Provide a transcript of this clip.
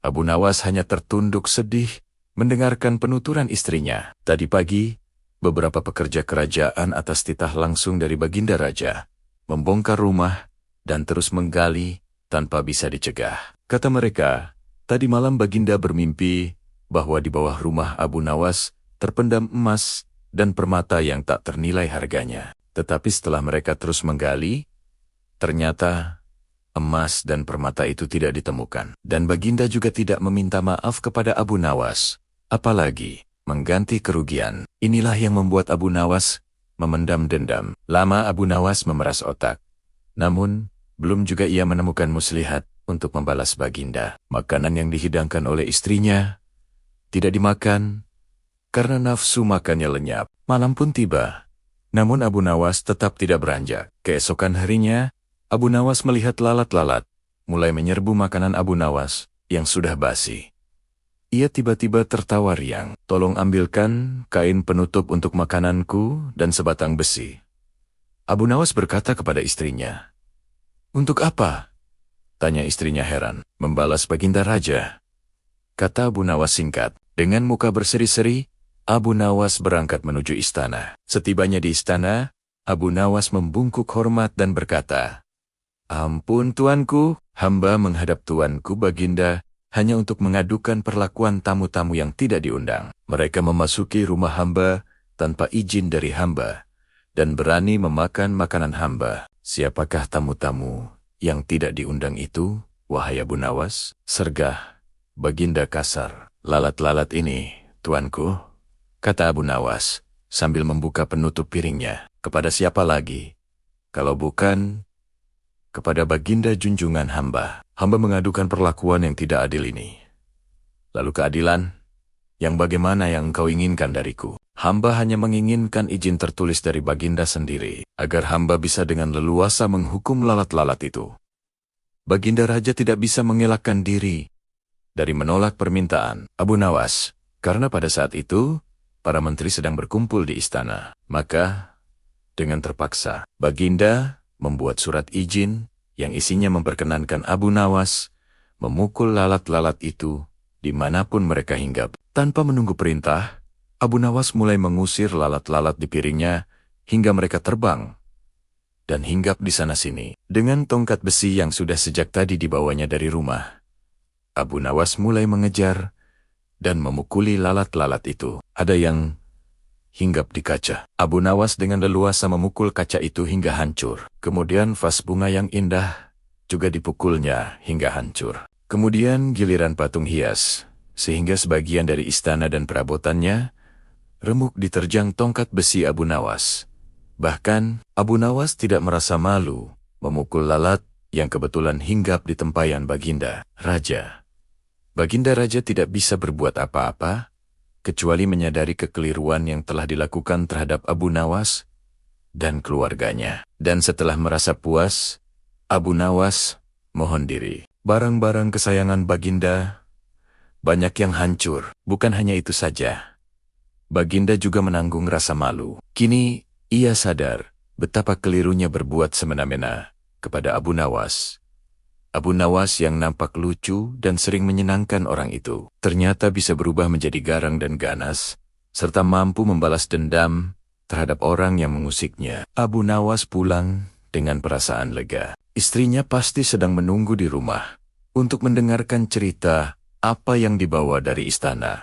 Abu Nawas hanya tertunduk sedih mendengarkan penuturan istrinya. Tadi pagi, beberapa pekerja kerajaan atas titah langsung dari Baginda Raja membongkar rumah dan terus menggali tanpa bisa dicegah. Kata mereka, tadi malam Baginda bermimpi bahwa di bawah rumah Abu Nawas terpendam emas dan permata yang tak ternilai harganya. Tetapi setelah mereka terus menggali, ternyata emas dan permata itu tidak ditemukan. Dan Baginda juga tidak meminta maaf kepada Abu Nawas, apalagi mengganti kerugian. Inilah yang membuat Abu Nawas memendam dendam. Lama Abu Nawas memeras otak. Namun, belum juga ia menemukan muslihat untuk membalas Baginda. Makanan yang dihidangkan oleh istrinya tidak dimakan karena nafsu makannya lenyap. Malam pun tiba. Namun Abu Nawas tetap tidak beranjak. Keesokan harinya, Abu Nawas melihat lalat-lalat mulai menyerbu makanan Abu Nawas yang sudah basi. Ia tiba-tiba tertawa riang. Tolong ambilkan kain penutup untuk makananku dan sebatang besi. Abu Nawas berkata kepada istrinya. Untuk apa? Tanya istrinya heran. Membalas Baginda Raja. Kata Abu Nawas singkat. Dengan muka berseri-seri, Abu Nawas berangkat menuju istana. Setibanya di istana, Abu Nawas membungkuk hormat dan berkata, Ampun tuanku, hamba menghadap tuanku Baginda hanya untuk mengadukan perlakuan tamu-tamu yang tidak diundang. Mereka memasuki rumah hamba tanpa izin dari hamba dan berani memakan makanan hamba. Siapakah tamu-tamu yang tidak diundang itu, wahai Abu Nawas? Sergah Baginda kasar. Lalat-lalat ini, tuanku, kata Abu Nawas sambil membuka penutup piringnya. Kepada siapa lagi? Kalau bukan kepada Baginda junjungan hamba. Hamba mengadukan perlakuan yang tidak adil ini. Lalu keadilan? Yang bagaimana yang engkau inginkan dariku? Hamba hanya menginginkan izin tertulis dari Baginda sendiri, agar hamba bisa dengan leluasa menghukum lalat-lalat itu. Baginda Raja tidak bisa mengelakkan diri dari menolak permintaan Abu Nawas, karena pada saat itu, para menteri sedang berkumpul di istana. Maka, dengan terpaksa, Baginda membuat surat izin yang isinya memperkenankan Abu Nawas memukul lalat-lalat itu dimanapun mereka hinggap. Tanpa menunggu perintah, Abu Nawas mulai mengusir lalat-lalat di piringnya hingga mereka terbang dan hinggap di sana-sini. Dengan tongkat besi yang sudah sejak tadi dibawanya dari rumah, Abu Nawas mulai mengejar dan memukuli lalat-lalat itu. Ada yang hinggap di kaca. Abu Nawas dengan leluasa memukul kaca itu hingga hancur. Kemudian vas bunga yang indah juga dipukulnya hingga hancur. Kemudian giliran patung hias, sehingga sebagian dari istana dan perabotannya remuk diterjang tongkat besi Abu Nawas. Bahkan, Abu Nawas tidak merasa malu memukul lalat yang kebetulan hinggap di tempayan Baginda Raja. Baginda Raja tidak bisa berbuat apa-apa, kecuali menyadari kekeliruan yang telah dilakukan terhadap Abu Nawas dan keluarganya. Dan setelah merasa puas, Abu Nawas mohon diri. Barang-barang kesayangan Baginda banyak yang hancur. Bukan hanya itu saja, Baginda juga menanggung rasa malu. Kini ia sadar betapa kelirunya berbuat semena-mena kepada Abu Nawas. Abu Nawas yang nampak lucu dan sering menyenangkan orang itu, ternyata bisa berubah menjadi garang dan ganas, serta mampu membalas dendam terhadap orang yang mengusiknya. Abu Nawas pulang dengan perasaan lega. Istrinya pasti sedang menunggu di rumah untuk mendengarkan cerita apa yang dibawa dari istana.